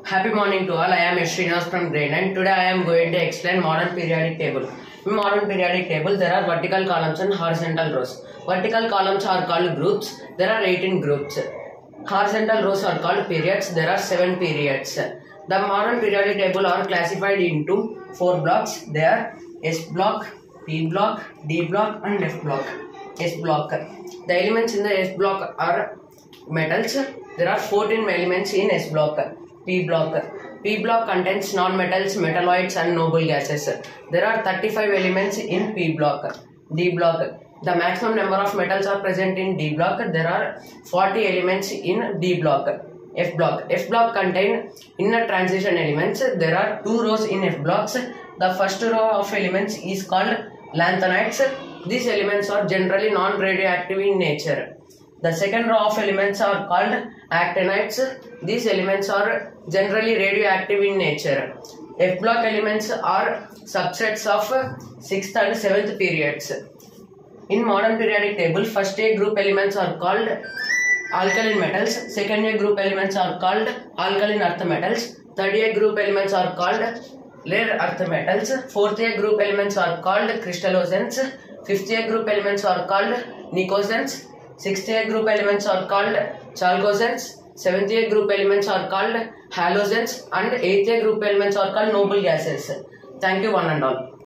Happy morning to all. I am Srinivas from grade 9. Today I am going to explain modern periodic table. In modern periodic table, there are vertical columns and horizontal rows. Vertical columns are called groups. There are 18 groups. Horizontal rows are called periods. There are 7 periods. The modern periodic table are classified into 4 blocks. They are S block, P block, D block and F block. S block. The elements in the S block are metals. There are 14 elements in S block. P block. P block contains non-metals, metalloids and noble gases. There are 35 elements in P block. D block. The maximum number of metals are present in D block. There are 40 elements in D block. F block. F block contain inner transition elements. There are 2 rows in F blocks. The first row of elements is called lanthanides. These elements are generally non-radioactive in nature. The second row of elements are called actinides. These elements are generally radioactive in nature. F block elements are subsets of 6th and 7th periods. In modern periodic table, first A group elements are called alkaline metals, second A group elements are called alkaline earth metals, third A group elements are called rare earth metals, fourth A group elements are called crystallogens, fifth A group elements are called nicogens, 6th A group elements are called chalcogens, 7th A group elements are called halogens and 8th A group elements are called noble gases. Thank you one and all.